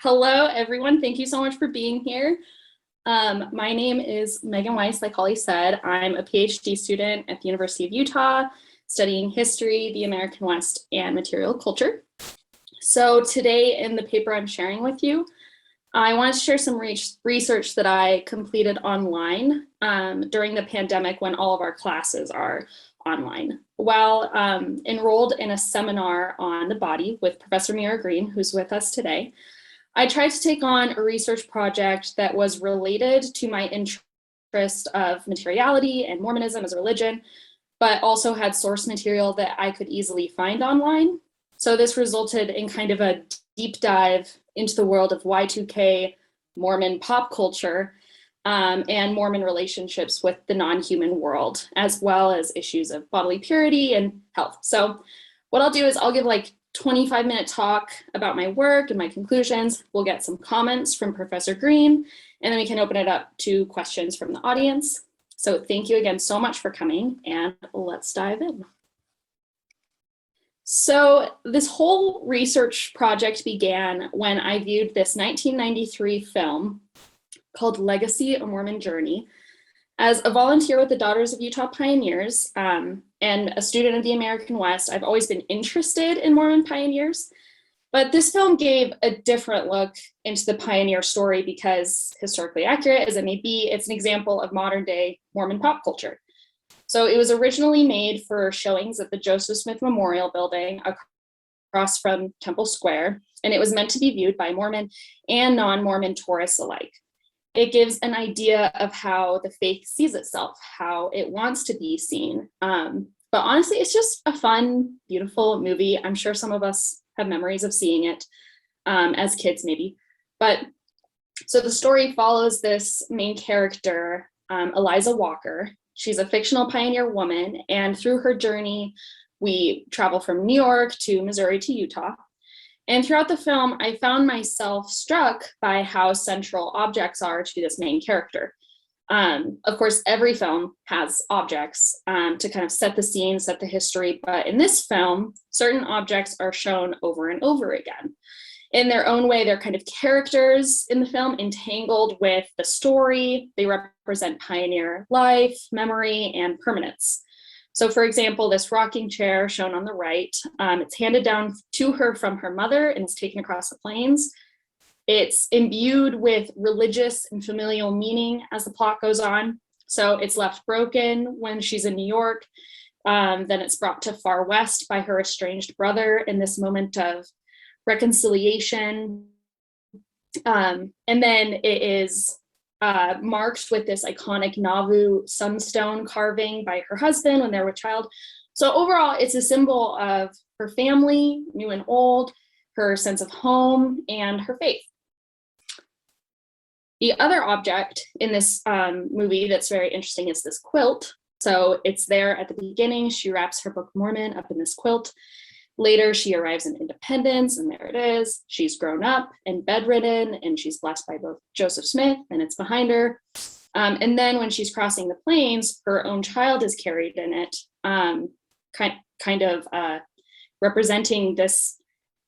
Hello, everyone. Thank you so much for being here. My name is Megan Weiss, like Holly said. I'm a PhD student at the University of Utah, studying history, the American West, and material culture. So today in the paper I'm sharing with you, I wanted to share some research that I completed online during the pandemic when all of our classes are online. While enrolled in a seminar on the body with Professor Mira Green, who's with us today, I tried to take on a research project that was related to my interest of materiality and Mormonism as a religion, but also had source material that I could easily find online. So this resulted in kind of a deep dive into the world of Y2K, Mormon pop culture, and Mormon relationships with the non-human world, as well as issues of bodily purity and health. So what I'll do is I'll give like 25-minute talk about my work and my conclusions. We'll get some comments from Professor Green, and then we can open it up to questions from the audience. So thank you again so much for coming, and let's dive in. So this whole research project began when I viewed this 1993 film called Legacy: A Mormon Journey. As a volunteer with the Daughters of Utah Pioneers and a student of the American West, I've always been interested in Mormon pioneers, but this film gave a different look into the pioneer story because, historically accurate as it may be, it's an example of modern day Mormon pop culture. So it was originally made for showings at the Joseph Smith Memorial Building across from Temple Square, and it was meant to be viewed by Mormon and non-Mormon tourists alike. It gives an idea of how the faith sees itself, how it wants to be seen. But honestly, it's just a fun, beautiful movie. I'm sure some of us have memories of seeing it as kids, maybe. But so the story follows this main character, Eliza Walker. She's a fictional pioneer woman, and through her journey, we travel from New York to Missouri to Utah. And throughout the film, I found myself struck by how central objects are to this main character. Of course, every film has objects to kind of set the scene, set the history, but in this film, certain objects are shown over and over again. In their own way, they're kind of characters in the film, entangled with the story. They represent pioneer life, memory, and permanence. So for example, this rocking chair shown on the right, it's handed down to her from her mother and is taken across the plains. It's imbued with religious and familial meaning as the plot goes on. So it's left broken when she's in New York. Then it's brought to Far West by her estranged brother in this moment of reconciliation. And then it is marked with this iconic Nauvoo sunstone carving by her husband when they were a child. So overall, it's a symbol of her family, new and old, her sense of home, and her faith. The other object in this movie that's very interesting is this quilt. So it's there at the beginning. She wraps her Book of Mormon up in this quilt. Later, she arrives in Independence, and there it is. She's grown up and bedridden, and she's blessed by both Joseph Smith, and it's behind her. And then when she's crossing the plains, her own child is carried in it, kind of representing this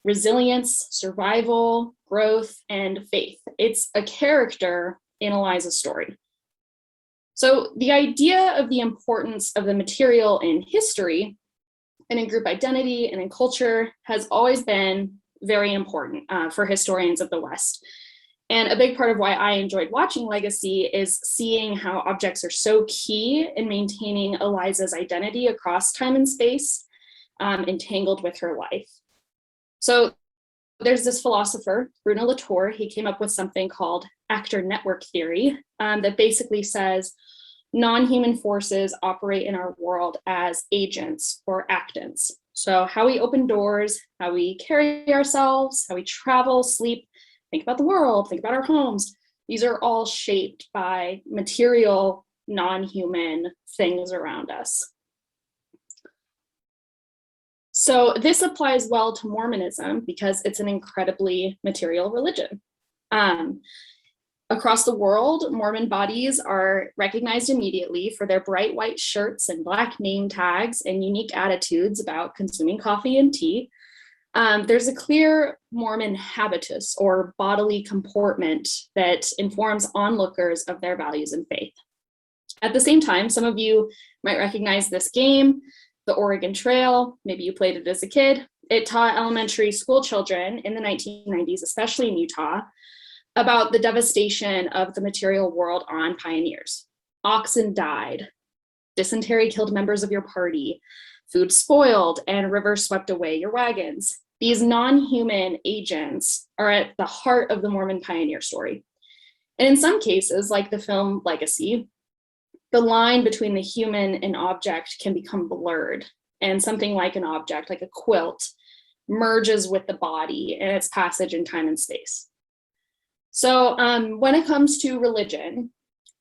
resilience, survival, growth, and faith. It's a character in Eliza's story. So the idea of the importance of the material in history and in group identity and in culture has always been very important for historians of the West. And a big part of why I enjoyed watching Legacy is seeing how objects are so key in maintaining Eliza's identity across time and space, entangled with her life. So there's this philosopher, Bruno Latour. He came up with something called actor network theory that basically says non-human forces operate in our world as agents or actants. So how we open doors, how we carry ourselves, how we travel, sleep, think about the world, think about our homes. These are all shaped by material, non-human things around us. So this applies well to Mormonism because it's an incredibly material religion. Across the world, Mormon bodies are recognized immediately for their bright white shirts and black name tags and unique attitudes about consuming coffee and tea. There's a clear Mormon habitus or bodily comportment that informs onlookers of their values and faith. At the same time, some of you might recognize this game, the Oregon Trail. Maybe you played it as a kid. It taught elementary school children in the 1990s, especially in Utah, about the devastation of the material world on pioneers. Oxen died, dysentery killed members of your party, food spoiled, and rivers swept away your wagons. These non-human agents are at the heart of the Mormon pioneer story. And in some cases, like the film Legacy, the line between the human and object can become blurred, and something like an object, like a quilt, merges with the body in its passage in time and space. So when it comes to religion,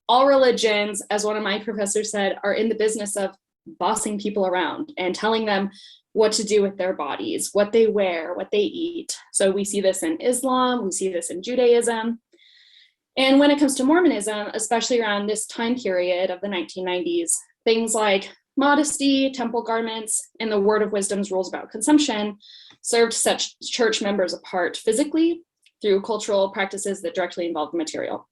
all religions, as one of my professors said, are in the business of bossing people around and telling them what to do with their bodies, what they wear, what they eat. So we see this in Islam, we see this in Judaism. And when it comes to Mormonism, especially around this time period of the 1990s, things like modesty, temple garments, and the word of wisdom's rules about consumption served such church members apart physically through cultural practices that directly involved the material.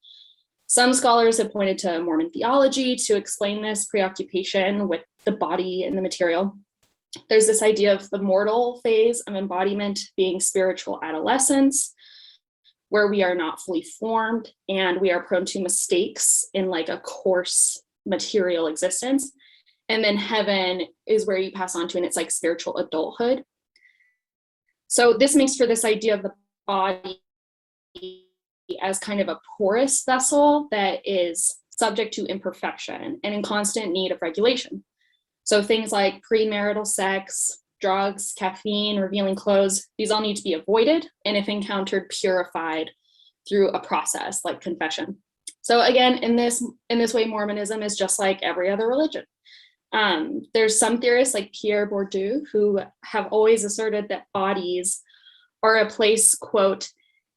Some scholars have pointed to Mormon theology to explain this preoccupation with the body and the material. There's this idea of the mortal phase of embodiment being spiritual adolescence, where we are not fully formed and we are prone to mistakes in like a coarse material existence. And then heaven is where you pass on to, and it's like spiritual adulthood. So this makes for this idea of the body as kind of a porous vessel that is subject to imperfection and in constant need of regulation. So things like premarital sex, drugs, caffeine, revealing clothes, these all need to be avoided, and if encountered, purified through a process like confession. So again, in this way, Mormonism is just like every other religion. There's some theorists like Pierre Bourdieu who have always asserted that bodies are a place, quote,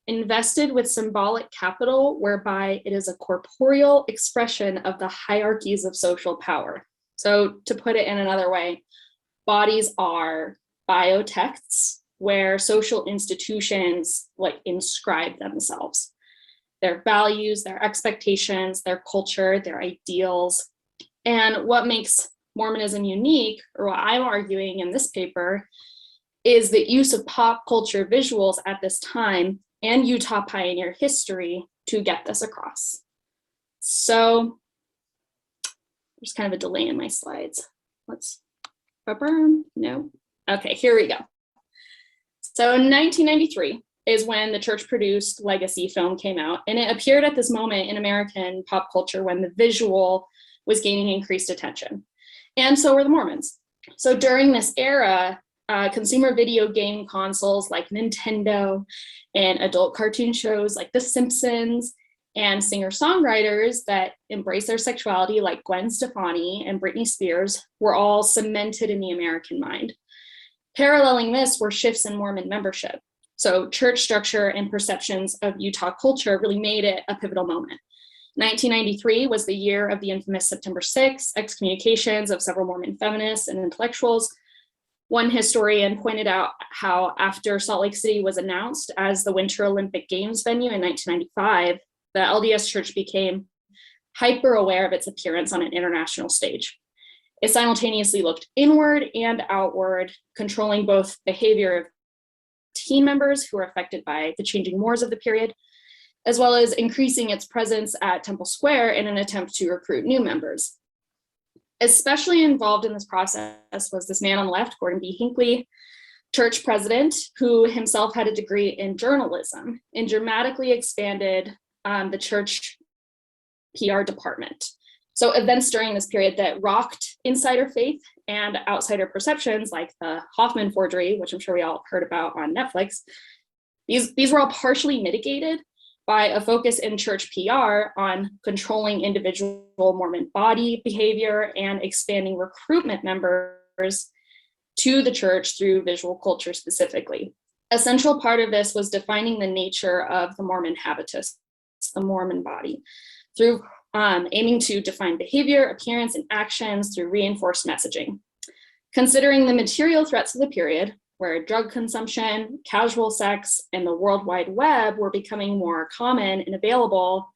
invested with symbolic capital, whereby it is a corporeal expression of the hierarchies of social power. So to put it in another way, bodies are biotexts where social institutions like inscribe themselves, their values, their expectations, their culture, their ideals. And what makes Mormonism unique, or what I'm arguing in this paper, is the use of pop culture visuals at this time and Utah pioneer history to get this across. So there's kind of a delay in my slides. No. Okay, here we go. So in 1993 is when the church-produced Legacy film came out, and it appeared at this moment in American pop culture when the visual was gaining increased attention. And so were the Mormons. So during this era, consumer video game consoles like Nintendo and adult cartoon shows like The Simpsons and singer-songwriters that embrace their sexuality like Gwen Stefani and Britney Spears were all cemented in the American mind. Paralleling this were shifts in Mormon membership. So church structure and perceptions of Utah culture really made it a pivotal moment. 1993 was the year of the infamous September 6th excommunications of several Mormon feminists and intellectuals. One historian pointed out how after Salt Lake City was announced as the Winter Olympic Games venue in 1995, the LDS Church became hyper aware of its appearance on an international stage. It simultaneously looked inward and outward, controlling both behavior of teen members who were affected by the changing mores of the period, as well as increasing its presence at Temple Square in an attempt to recruit new members. Especially involved in this process was this man on the left, Gordon B. Hinckley, church president, who himself had a degree in journalism and dramatically expanded the church PR department. So events during this period that rocked insider faith and outsider perceptions, like the Hoffman forgery, which I'm sure we all heard about on Netflix, these were all partially mitigated by a focus in church PR on controlling individual Mormon body behavior and expanding recruitment members to the church through visual culture specifically. A central part of this was defining the nature of the Mormon habitus, the Mormon body, through aiming to define behavior, appearance, and actions through reinforced messaging. Considering the material threats of the period, where drug consumption, casual sex, and the World Wide Web were becoming more common and available,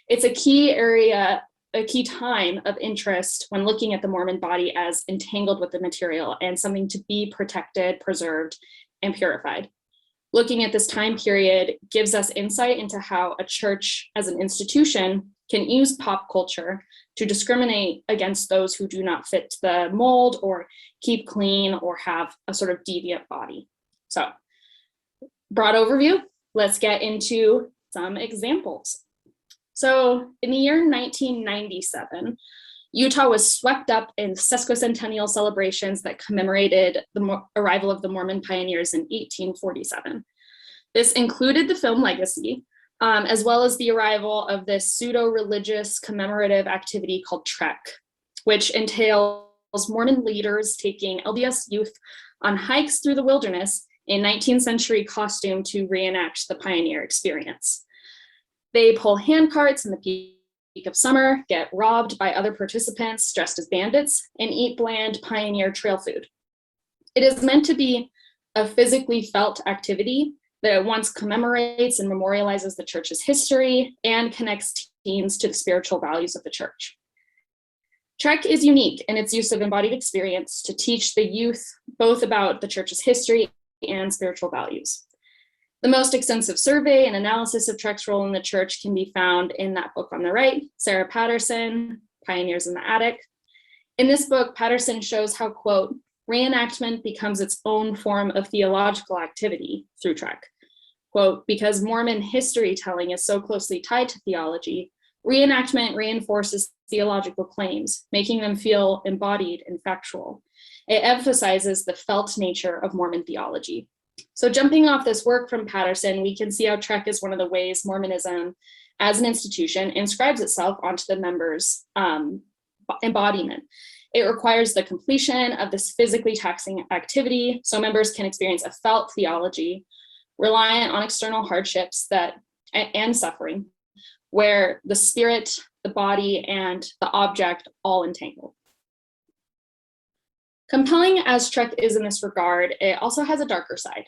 it's a key area, a key time of interest when looking at the Mormon body as entangled with the material and something to be protected, preserved, and purified. Looking at this time period gives us insight into how a church as an institution can use pop culture to discriminate against those who do not fit the mold or keep clean or have a sort of deviant body. So, broad overview, let's get into some examples. So in the year 1997, Utah was swept up in sesquicentennial celebrations that commemorated the arrival of the Mormon pioneers in 1847. This included the film Legacy, as well as the arrival of this pseudo-religious commemorative activity called Trek, which entails Mormon leaders taking LDS youth on hikes through the wilderness in 19th century costume to reenact the pioneer experience. They pull hand carts in the peak of summer, get robbed by other participants dressed as bandits, and eat bland pioneer trail food. It is meant to be a physically felt activity that at once commemorates and memorializes the church's history and connects teens to the spiritual values of the church. Trek is unique in its use of embodied experience to teach the youth both about the church's history and spiritual values. The most extensive survey and analysis of Trek's role in the church can be found in that book on the right, Sarah Patterson, Pioneers in the Attic. In this book, Patterson shows how, quote, reenactment becomes its own form of theological activity through Trek. Quote, because Mormon history telling is so closely tied to theology, reenactment reinforces theological claims, making them feel embodied and factual. It emphasizes the felt nature of Mormon theology. So jumping off this work from Patterson, we can see how Trek is one of the ways Mormonism as an institution inscribes itself onto the members' embodiment. It requires the completion of this physically taxing activity so members can experience a felt theology reliant on external hardships and suffering, where the spirit, the body, and the object all entangle. Compelling as Trek is in this regard, it also has a darker side,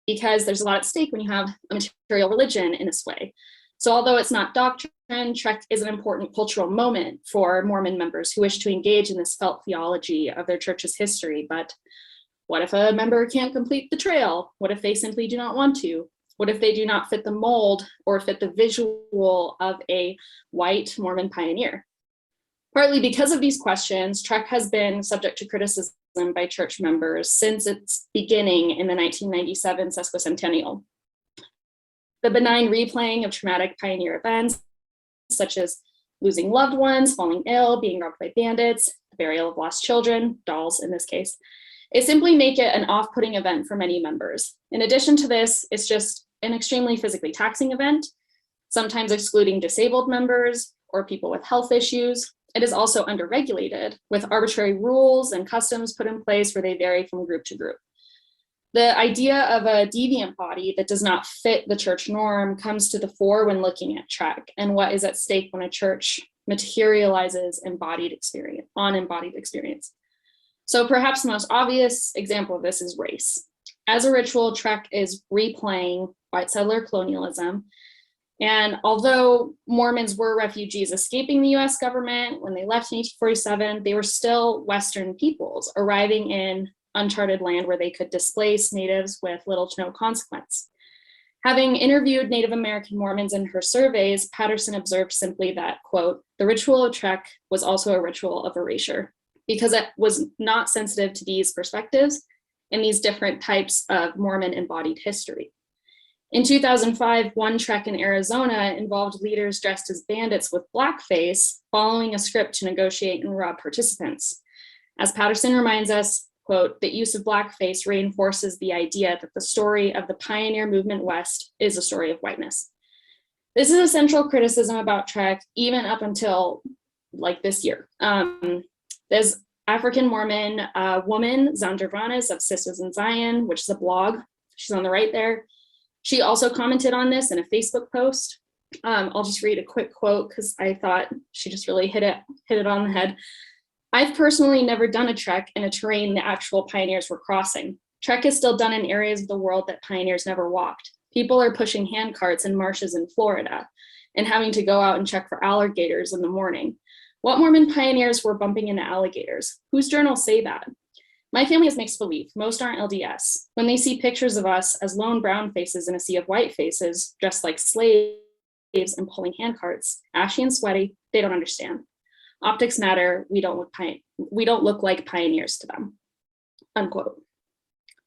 because there's a lot at stake when you have a material religion in this way. So although it's not doctrine, Trek is an important cultural moment for Mormon members who wish to engage in this felt theology of their church's history. But what if a member can't complete the trail? What if they simply do not want to? What if they do not fit the mold or fit the visual of a white Mormon pioneer? Partly because of these questions, Trek has been subject to criticism by church members since its beginning in the 1997 sesquicentennial. The benign replaying of traumatic pioneer events, such as losing loved ones, falling ill, being robbed by bandits, the burial of lost children, dolls in this case, it simply make it an off-putting event for many members. In addition to this, it's just an extremely physically taxing event, sometimes excluding disabled members or people with health issues. It is also underregulated, with arbitrary rules and customs put in place where they vary from group to group. The idea of a deviant body that does not fit the church norm comes to the fore when looking at Trek and what is at stake when a church materializes embodied experience. So perhaps the most obvious example of this is race. As a ritual, Trek is replaying white settler colonialism. And although Mormons were refugees escaping the US government when they left in 1847, they were still Western peoples arriving in uncharted land where they could displace natives with little to no consequence. Having interviewed Native American Mormons in her surveys, Patterson observed simply that, quote, the ritual of Trek was also a ritual of erasure because it was not sensitive to these perspectives and these different types of Mormon embodied history. In 2005, one Trek in Arizona involved leaders dressed as bandits with blackface, following a script to negotiate and rob participants. As Patterson reminds us, quote, the use of blackface reinforces the idea that the story of the pioneer movement West is a story of whiteness. This is a central criticism about Trek, even up until like this year. There's African Mormon woman, Zandervanes of Sisters in Zion, which is a blog. She's on the right there. She also commented on this in a Facebook post. I'll just read a quick quote because I thought she just really hit it on the head. I've personally never done a trek in a terrain the actual pioneers were crossing. Trek is still done in areas of the world that pioneers never walked. People are pushing hand carts in marshes in Florida and having to go out and check for alligators in the morning. What Mormon pioneers were bumping into alligators? Whose journals say that? My family is mixed belief. Most aren't LDS. When they see pictures of us as lone brown faces in a sea of white faces, dressed like slaves and pulling hand carts, ashy and sweaty, they don't understand. Optics matter. We don't look like pioneers to them. Unquote.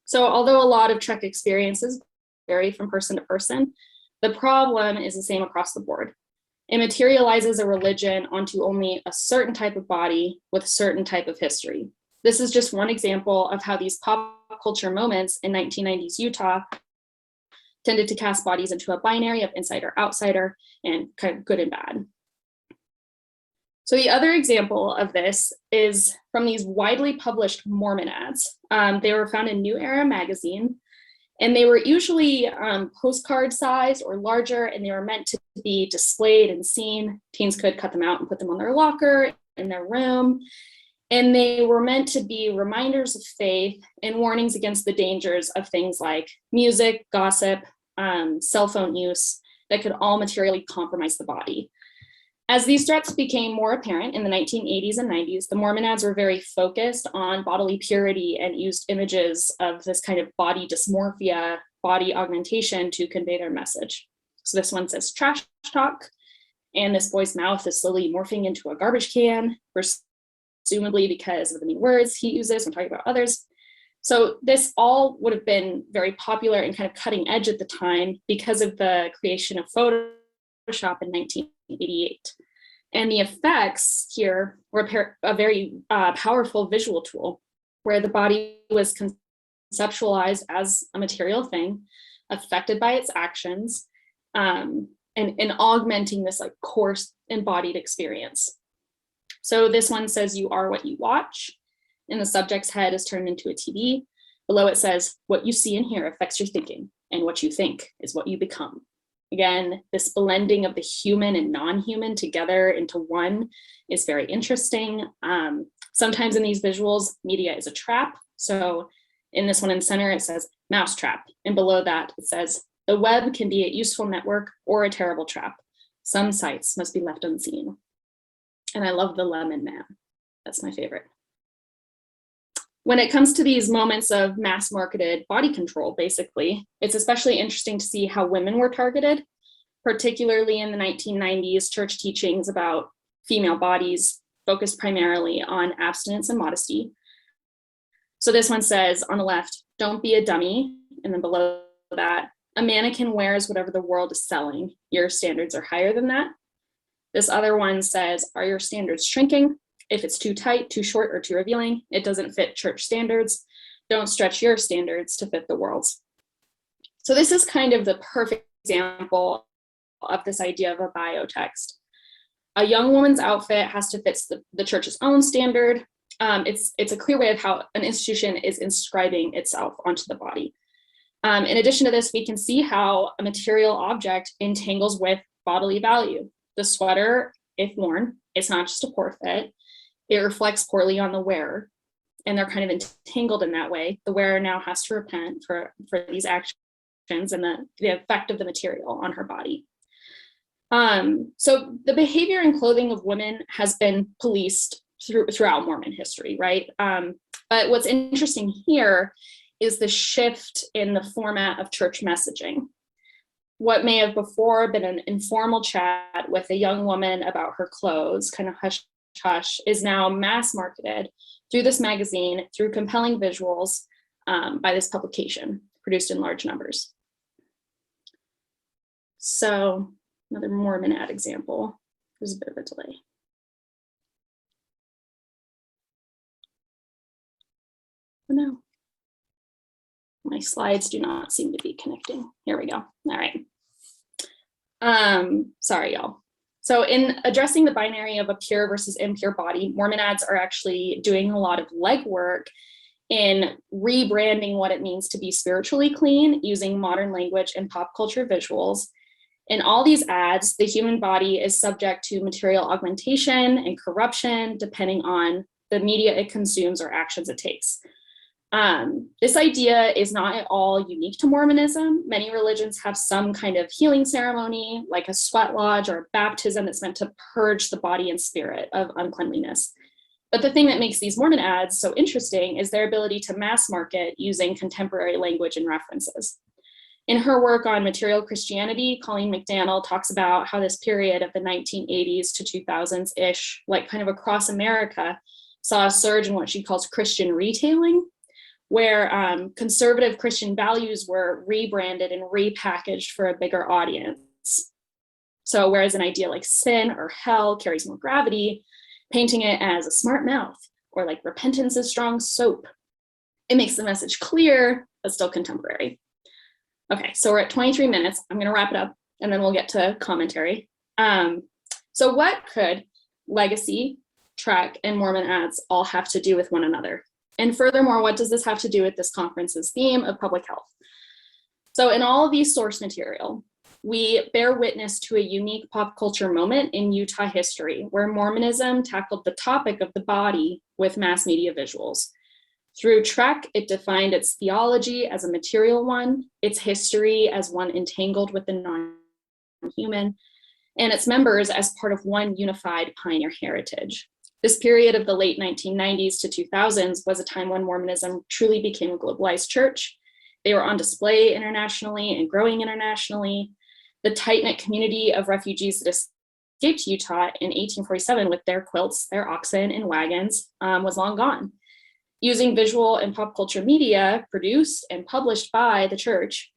So although a lot of Trek experiences vary from person to person, the problem is the same across the board. It materializes a religion onto only a certain type of body with a certain type of history. This is just one example of how these pop culture moments in 1990s Utah tended to cast bodies into a binary of insider outsider and kind of good and bad. So the other example of this is from these widely published MormonAds. They were found in New Era magazine, and they were usually postcard size or larger, and they were meant to be displayed and seen. Teens could cut them out and put them on their locker, in their room. And they were meant to be reminders of faith and warnings against the dangers of things like music, gossip, cell phone use that could all materially compromise the body. As these threats became more apparent in the 1980s and 90s, the MormonAds were very focused on bodily purity and used images of this kind of body dysmorphia, body augmentation to convey their message. So this one says trash talk, and this boy's mouth is slowly morphing into a garbage can, presumably because of the mean words he uses when talking about others. So this all would have been very popular and kind of cutting edge at the time because of the creation of Photoshop in 1988. And the effects here were a very powerful visual tool where the body was conceptualized as a material thing affected by its actions and augmenting this like coarse embodied experience. So this one says you are what you watch, and the subject's head is turned into a TV. Below it says what you see and hear affects your thinking, and what you think is what you become. Again, this blending of the human and non-human together into one is very interesting. Sometimes in these visuals, media is a trap. So in this one in the center, it says mouse trap. And below that, it says the web can be a useful network or a terrible trap. Some sites must be left unseen. And I love the lemon man. That's my favorite. When it comes to these moments of mass marketed body control, basically, it's especially interesting to see how women were targeted, particularly in the 1990s. Church teachings about female bodies focused primarily on abstinence and modesty. So this one says on the left, don't be a dummy. And then below that, a mannequin wears whatever the world is selling. Your standards are higher than that. This other one says, are your standards shrinking? If it's too tight, too short, or too revealing, it doesn't fit church standards. Don't stretch your standards to fit the world's. So this is kind of the perfect example of this idea of a bio text. A young woman's outfit has to fit the church's own standard. It's a clear way of how an institution is inscribing itself onto the body. In addition to this, we can see how a material object entangles with bodily value. The sweater, if worn, it's not just a poor fit. It reflects poorly on the wearer, and they're kind of entangled in that way. The wearer now has to repent for these actions and the effect of the material on her body. So the behavior and clothing of women has been policed throughout Mormon history, right? But what's interesting here is the shift in the format of church messaging. What may have before been an informal chat with a young woman about her clothes, kind of hush hush, is now mass marketed through this magazine, through compelling visuals by this publication produced in large numbers. So another Mormon ad example. There's a bit of a delay. Oh no, my slides do not seem to be connecting. Here we go. All right. Sorry, y'all. So in addressing the binary of a pure versus impure body, MormonAds are actually doing a lot of legwork in rebranding what it means to be spiritually clean using modern language and pop culture visuals. In all these ads, the human body is subject to material augmentation and corruption depending on the media it consumes or actions it takes. This idea is not at all unique to Mormonism. Many religions have some kind of healing ceremony, like a sweat lodge or baptism that's meant to purge the body and spirit of uncleanliness. But the thing that makes these MormonAds so interesting is their ability to mass market using contemporary language and references. In her work on material Christianity, Colleen McDaniel talks about how this period of the 1980s to 2000s-ish, like kind of across America, saw a surge in what she calls Christian retailing, where conservative Christian values were rebranded and repackaged for a bigger audience. So whereas an idea like sin or hell carries more gravity, painting it as a smart mouth or like repentance is strong soap, it makes the message clear, but still contemporary. Okay, so we're at 23 minutes. I'm gonna wrap it up and then we'll get to commentary. So what could legacy, Trek, and MormonAds all have to do with one another? And furthermore, what does this have to do with this conference's theme of public health? So in all of these source material, we bear witness to a unique pop culture moment in Utah history where Mormonism tackled the topic of the body with mass media visuals. Through Trek, it defined its theology as a material one, its history as one entangled with the non-human, and its members as part of one unified pioneer heritage. This period of the late 1990s to 2000s was a time when Mormonism truly became a globalized church. They were on display internationally and growing internationally. The tight-knit community of refugees that escaped Utah in 1847 with their quilts, their oxen, and wagons was long gone. Using visual and pop culture media produced and published by the church,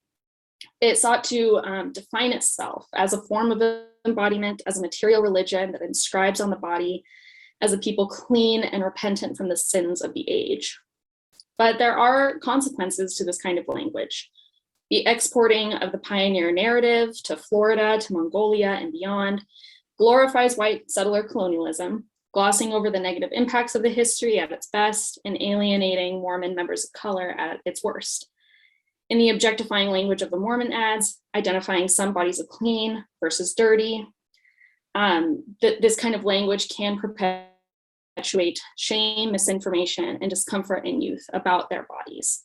it sought to define itself as a form of embodiment, as a material religion that inscribes on the body as a people clean and repentant from the sins of the age. But there are consequences to this kind of language. The exporting of the pioneer narrative to Florida, to Mongolia, and beyond glorifies white settler colonialism, glossing over the negative impacts of the history at its best and alienating Mormon members of color at its worst. In the objectifying language of the MormonAds, identifying some bodies of clean versus dirty, this kind of language can perpetuate shame, misinformation, and discomfort in youth about their bodies.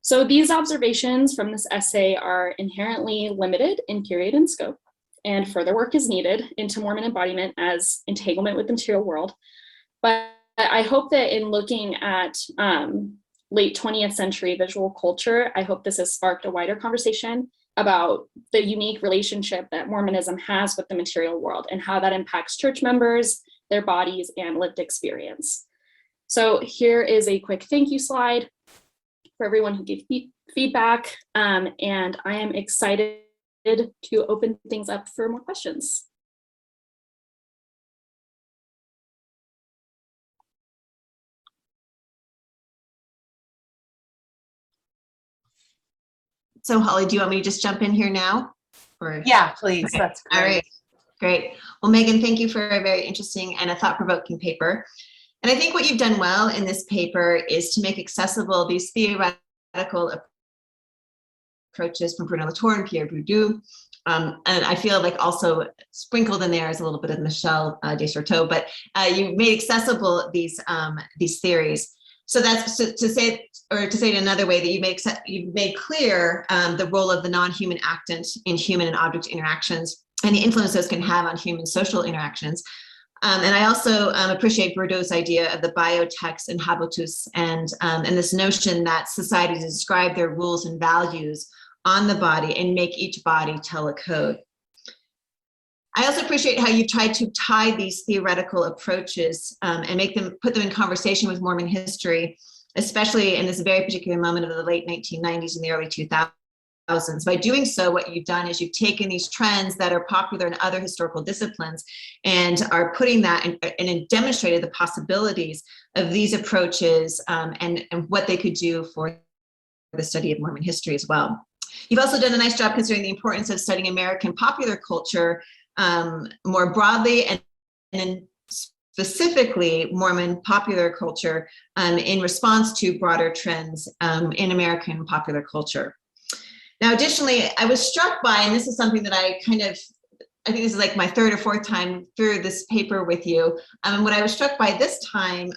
So these observations from this essay are inherently limited in period and scope, and further work is needed into Mormon embodiment as entanglement with the material world. But I hope that in looking at late 20th century visual culture, I hope this has sparked a wider conversation about the unique relationship that Mormonism has with the material world and how that impacts church members, their bodies, and lived experience. So here is a quick thank you slide for everyone who gave feedback, and I am excited to open things up for more questions. So Holly, do you want me to just jump in here now? Or? Yeah, please. Okay. That's great. All right, great. Well, Megan, thank you for a very interesting and a thought-provoking paper. And I think what you've done well in this paper is to make accessible these theoretical approaches from Bruno Latour and Pierre Bourdieu. And I feel like also sprinkled in there is a little bit of Michel Desserteau, but you made accessible these theories. So that's to say it another way, that you've made clear the role of the non-human actant in human and object interactions and the influence those can have on human social interactions. And I also appreciate Bourdieu's idea of the biotext and habitus and this notion that societies describe their rules and values on the body and make each body tell a code. I also appreciate how you tried to tie these theoretical approaches and put them in conversation with Mormon history, especially in this very particular moment of the late 1990s and the early 2000s. By doing so, what you've done is you've taken these trends that are popular in other historical disciplines and are putting that and demonstrated the possibilities of these approaches and what they could do for the study of Mormon history as well. You've also done a nice job considering the importance of studying American popular culture more broadly and specifically Mormon popular culture in response to broader trends in American popular culture. Now, additionally, I was struck by, and this is something that I kind of I think this is like my third or fourth time through this paper with you. And what I was struck by this time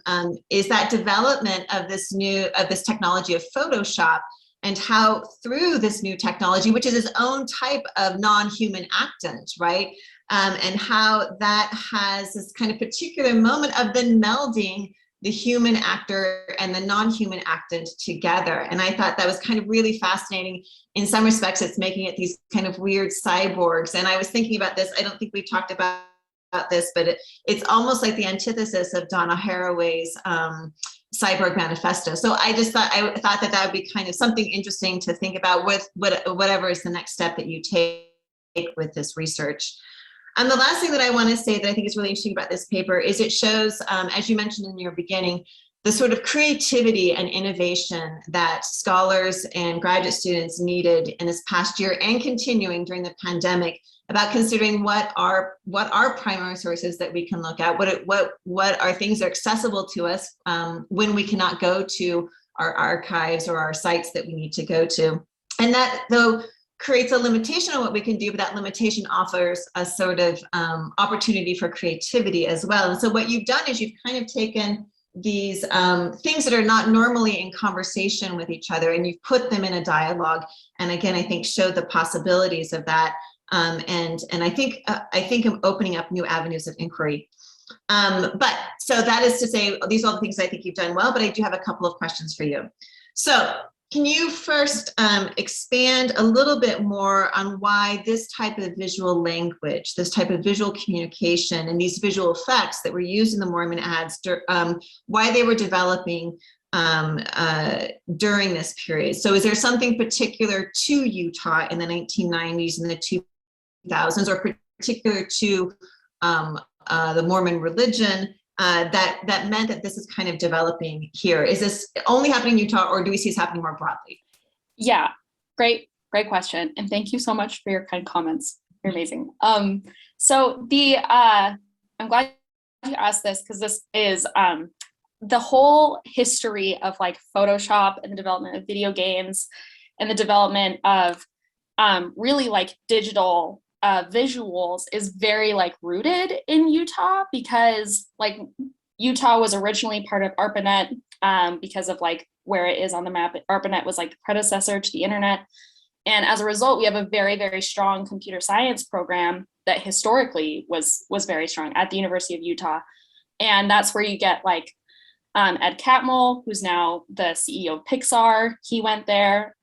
is that development of this technology of Photoshop, and how through this new technology, which is its own type of non-human actant, right? And how that has this kind of particular moment of then melding the human actor and the non-human actant together. And I thought that was kind of really fascinating. In some respects, it's making it these kind of weird cyborgs. And I was thinking about this, I don't think we've talked about this, but it's almost like the antithesis of Donna Haraway's Cyborg Manifesto. So I thought that would be kind of something interesting to think about with whatever is the next step that you take with this research. And the last thing that I want to say that I think is really interesting about this paper is it shows, as you mentioned in your beginning, the sort of creativity and innovation that scholars and graduate students needed in this past year and continuing during the pandemic, about considering what are primary sources that we can look at, what are things that are accessible to us when we cannot go to our archives or our sites that we need to go to. And that, though, creates a limitation on what we can do, but that limitation offers a sort of opportunity for creativity as well. And so what you've done is you've kind of taken these things that are not normally in conversation with each other, and you've put them in a dialogue. And again, I think showed the possibilities of that. And I think I'm opening up new avenues of inquiry. But so that is to say, these are all the things I think you've done well, but I do have a couple of questions for you. So can you first expand a little bit more on why this type of visual language, this type of visual communication, and these visual effects that were used in the MormonAds, why they were developing during this period? So is there something particular to Utah in the 1990s and the 2000s, or particular to the Mormon religion that meant that this is kind of developing here? Is this only happening in Utah, or do we see this happening more broadly? Yeah, great question. And thank you so much for your kind comments. You're amazing. So I'm glad you asked this, because this is the whole history of like Photoshop and the development of video games and the development of really like digital visuals is very like rooted in Utah, because like Utah was originally part of ARPANET because of like where it is on the map. ARPANET was like the predecessor to the internet. And as a result, we have a very, very strong computer science program that historically was very strong at the University of Utah. And that's where you get like Ed Catmull, who's now the CEO of Pixar. He went there.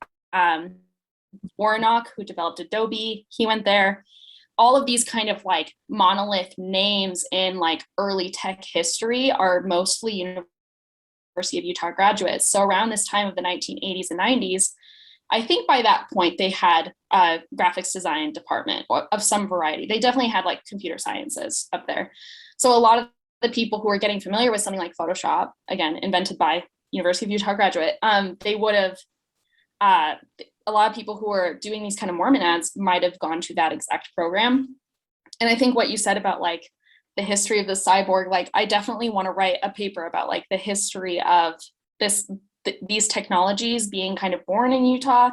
Warnock, who developed Adobe, he went there. All of these kind of like monolith names in like early tech history are mostly University of Utah graduates. So around this time of the 1980s and 90s, I think by that point they had a graphics design department of some variety. They definitely had like computer sciences up there. So a lot of the people who are getting familiar with something like Photoshop, again, invented by University of Utah graduate, they would have, a lot of people who are doing these kind of MormonAds might have gone to that exact program. And I think what you said about like the history of the cyborg, like I definitely want to write a paper about like the history of these technologies being kind of born in Utah,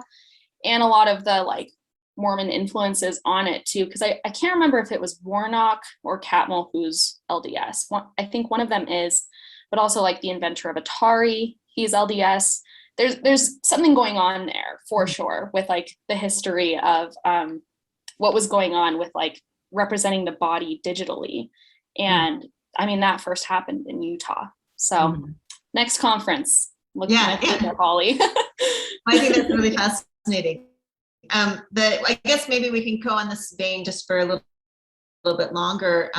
and a lot of the like Mormon influences on it too, because I can't remember if it was Warnock or Catmull who's LDS. I think one of them is, but also like the inventor of Atari, he's LDS. There's something going on there for sure with like the history of what was going on with like representing the body digitally. And I mean, that first happened in Utah. So next conference, look at my paper, Holly. I think that's really fascinating. I guess maybe we can go on this vein just for a little bit longer.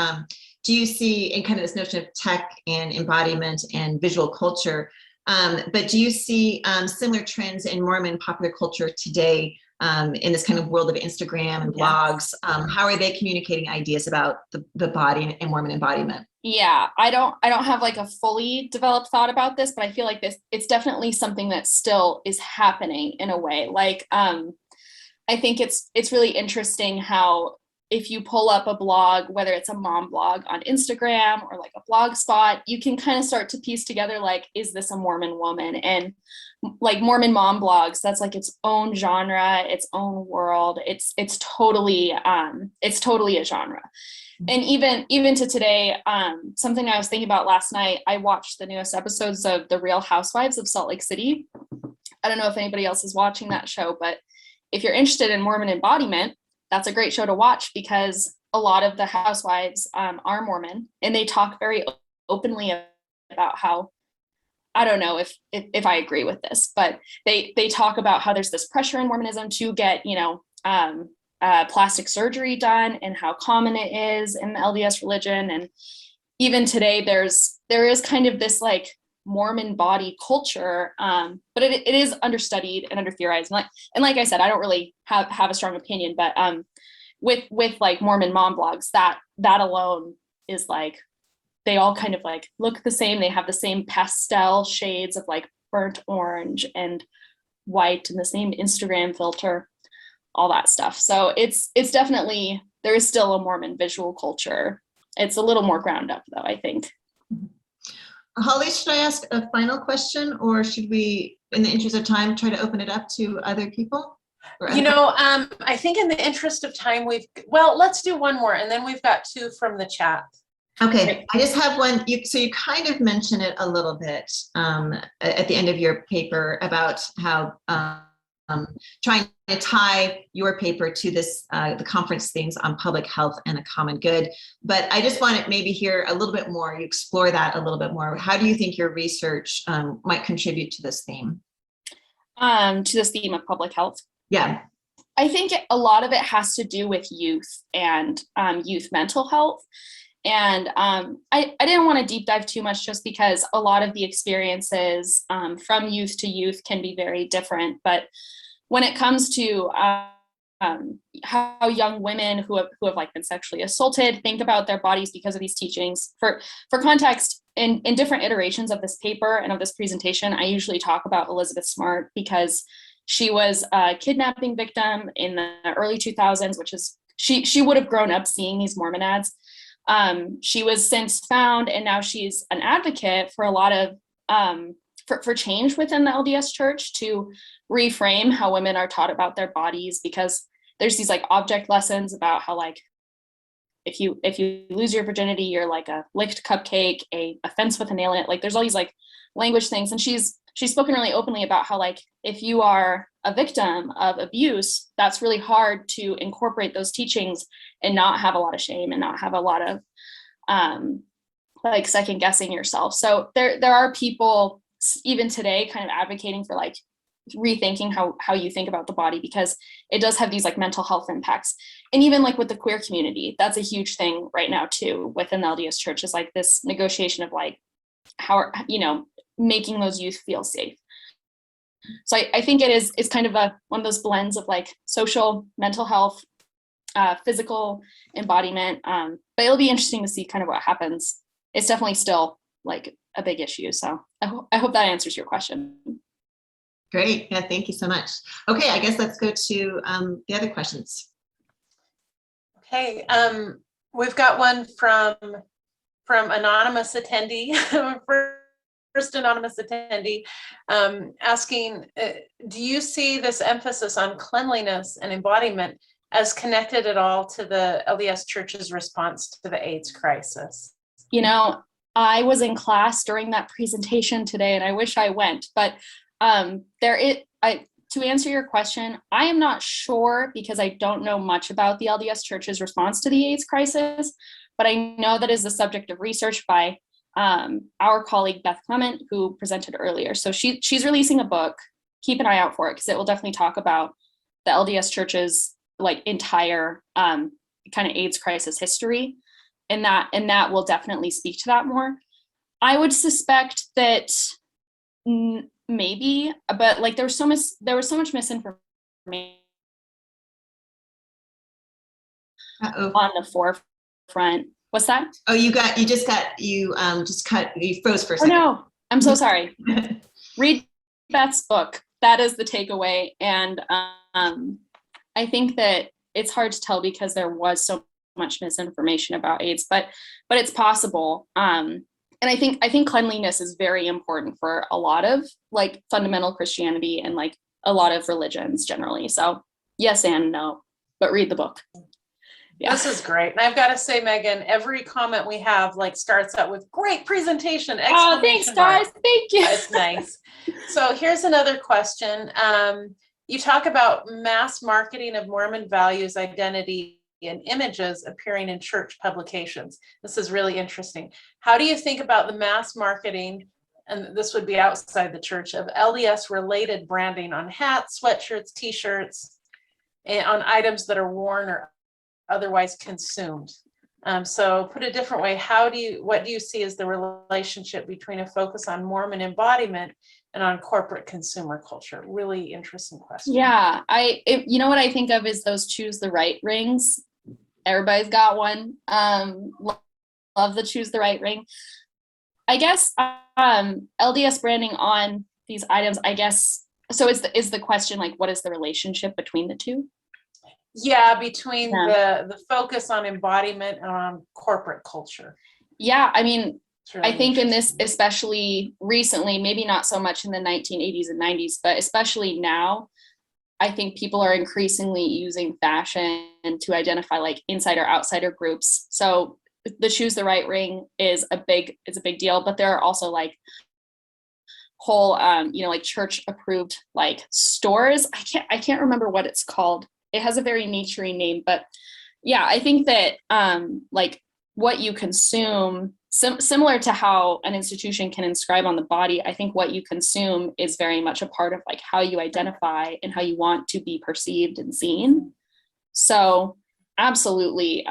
Do you see in kind of this notion of tech and embodiment and visual culture, but do you see similar trends in Mormon popular culture today in this kind of world of Instagram and blogs? How are they communicating ideas about the body and Mormon embodiment? Yeah, I don't have like a fully developed thought about this, but I feel like it's definitely something that still is happening in a way. Like I think it's really interesting how if you pull up a blog, whether it's a mom blog on Instagram or like a blog spot, you can kind of start to piece together like, is this a Mormon woman? And like Mormon mom blogs, that's like its own genre, its own world. It's totally a genre. And even to today, something I was thinking about last night, I watched the newest episodes of The Real Housewives of Salt Lake City. I don't know if anybody else is watching that show, but if you're interested in Mormon embodiment, that's a great show to watch, because a lot of the housewives are Mormon, and they talk very openly about how, I don't know if I agree with this, but they talk about how there's this pressure in Mormonism to get, plastic surgery done, and how common it is in the LDS religion. And even today, there is kind of this like Mormon body culture, but it is understudied and under theorized. And like I said, I don't really have a strong opinion, but with like Mormon mom blogs, that alone is like, they all kind of like look the same. They have the same pastel shades of like burnt orange and white, and the same Instagram filter, all that stuff. So it's definitely, there is still a Mormon visual culture. It's a little more ground up though, I think. Holly, should I ask a final question, or should we, in the interest of time, try to open it up to other people? I think in the interest of time, let's do one more, and then we've got two from the chat. Okay, I just have one. So you kind of mentioned it a little bit at the end of your paper about how trying to tie your paper to this, the conference themes on public health and the common good. But I just want to maybe hear a little bit more, you explore that a little bit more. How do you think your research might contribute to this theme? To this theme of public health? Yeah. I think a lot of it has to do with youth and youth mental health. And I didn't want to deep dive too much, just because a lot of the experiences from youth to youth can be very different. But when it comes to how young women who have like been sexually assaulted think about their bodies because of these teachings, for context, in different iterations of this paper and of this presentation, I usually talk about Elizabeth Smart, because she was a kidnapping victim in the early 2000s, which is, she would have grown up seeing these MormonAds. She was since found, and now she's an advocate for a lot of for change within the LDS Church, to reframe how women are taught about their bodies, because there's these like object lessons about how like if you lose your virginity, you're like a licked cupcake, a fence with a nail in it. Like there's all these like language things, and she's spoken really openly about how like if you are a victim of abuse, that's really hard to incorporate those teachings and not have a lot of shame and not have a lot of like second guessing yourself. So there are people even today kind of advocating for like rethinking how you think about the body, because it does have these like mental health impacts. And even like with the queer community, that's a huge thing right now too within the LDS Church, is like this negotiation of like how, making those youth feel safe. So I think it's kind of one of those blends of like social, mental health, physical embodiment. But it'll be interesting to see kind of what happens. It's definitely still like a big issue. So I hope that answers your question. Great. Yeah, thank you so much. Okay, I guess let's go to the other questions. Okay, we've got one from anonymous attendee. First anonymous attendee, asking, do you see this emphasis on cleanliness and embodiment as connected at all to the LDS Church's response to the AIDS crisis? I was in class during that presentation today, and I wish I went, but to answer your question, I am not sure, because I don't know much about the LDS Church's response to the AIDS crisis, but I know that is the subject of research by our colleague Beth Clement, who presented earlier. So she's releasing a book. Keep an eye out for it, because it will definitely talk about the LDS Church's like entire kind of AIDS crisis history, and that will definitely speak to that more. I would suspect that maybe, but like there was so much misinformation on the forefront. What's that? Oh, you just froze for a second. Oh no, I'm so sorry. Read Beth's book. That is the takeaway. And I think that it's hard to tell because there was so much misinformation about AIDS, but it's possible. And I think cleanliness is very important for a lot of like fundamental Christianity and like a lot of religions generally. So yes and no, but read the book. Yeah. This is great. And I've got to say, Megan, every comment we have like starts out with great presentation. Oh, thanks guys. Thank you. It's nice. So here's another question. You talk about mass marketing of Mormon values, identity, and images appearing in church publications. This is really interesting. How do you think about the mass marketing, and this would be outside the church, of LDS related branding on hats, sweatshirts, t-shirts, and on items that are worn or otherwise consumed? So put a different way, what do you see as the relationship between a focus on Mormon embodiment and on corporate consumer culture? Really interesting question. Yeah, you know what I think of is those choose the right rings. Everybody's got one. Love the choose the right ring. I guess LDS branding on these items, I guess. So is the question like, what is the relationship between the two? Yeah, between the focus on embodiment and on corporate culture. Yeah, I mean, Really I think in this, especially recently, maybe not so much in the 1980s and 90s, but especially now, I think people are increasingly using fashion to identify like insider outsider groups. So the choose the right ring is a big deal, but there are also like whole like church approved like stores. I can't remember what it's called. It has a very naturey name, but yeah, I think that like what you consume, similar to how an institution can inscribe on the body, I think what you consume is very much a part of like how you identify and how you want to be perceived and seen. So absolutely,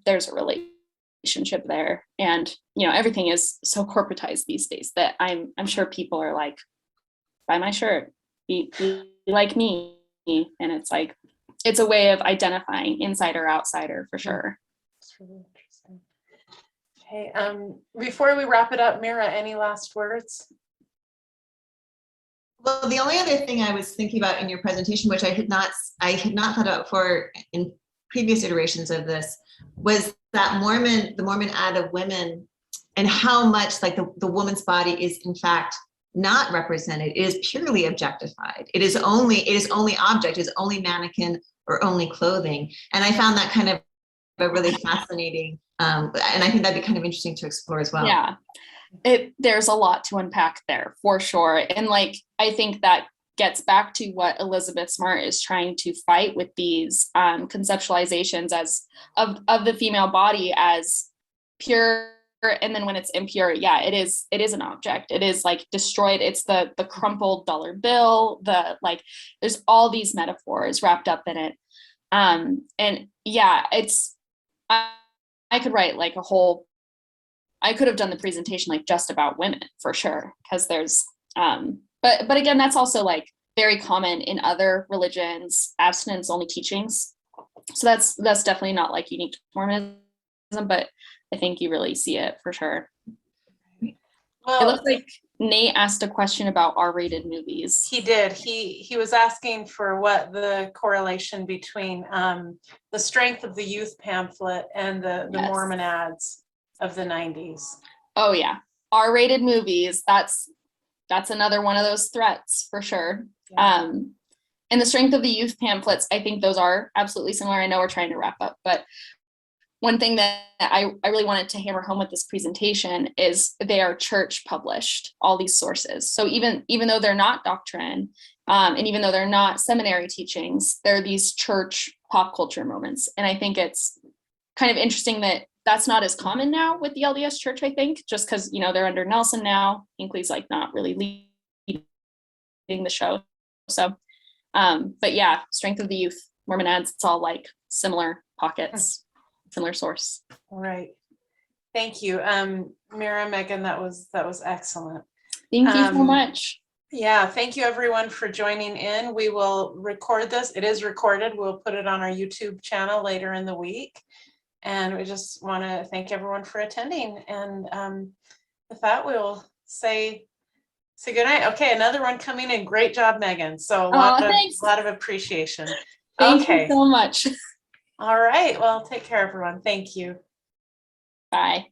there's a relationship there, and everything is so corporatized these days that I'm sure people are like, buy my shirt, be like me, and it's like it's a way of identifying insider outsider for sure. That's really interesting. Okay, before we wrap it up, Mira, any last words? Well, the only other thing I was thinking about in your presentation, which I had not thought about for in previous iterations of this, was that the Mormon ad of women, and how much like the woman's body is in fact not represented. It is purely objectified. It is only object, it is only mannequin or only clothing. And I found that kind of a really fascinating, and I think that'd be kind of interesting to explore as well. Yeah, there's a lot to unpack there for sure. And like, I think that gets back to what Elizabeth Smart is trying to fight with these conceptualizations of the female body as pure, and then when it's impure, yeah, it is an object. It is like destroyed. It's the crumpled dollar bill, like there's all these metaphors wrapped up in it. And yeah, I could write like I could have done the presentation like just about women for sure, because there's but again, that's also like very common in other religions, abstinence only teachings. So that's definitely not like unique to Mormonism, but I think you really see it for sure. Well, it looks like Nate asked a question about R-rated movies. He did. He was asking for what the correlation between the strength of the youth pamphlet and the Yes. MormonAds of the 90s. Oh yeah, R-rated movies. That's another one of those threats for sure. Yeah. And the strength of the youth pamphlets, I think those are absolutely similar. I know we're trying to wrap up, but one thing that I really wanted to hammer home with this presentation is they are church published, all these sources. So even though they're not doctrine, and even though they're not seminary teachings, they're these church pop culture moments. And I think it's kind of interesting that that's not as common now with the LDS church, I think, just because, they're under Nelson now. Hinckley's like not really leading the show. So, but yeah, strength of the youth, MormonAds, it's all like similar pockets. Similar source. All right. Thank you. Mira, Megan, that was excellent. Thank you so much. Yeah, thank you everyone for joining in. We will record this. It is recorded. We'll put it on our YouTube channel later in the week. And we just want to thank everyone for attending. And with that, we'll say good night. Okay, another one coming in. Great job, Megan. So a lot of appreciation. Thank you so much. All right. Well, take care, everyone. Thank you. Bye.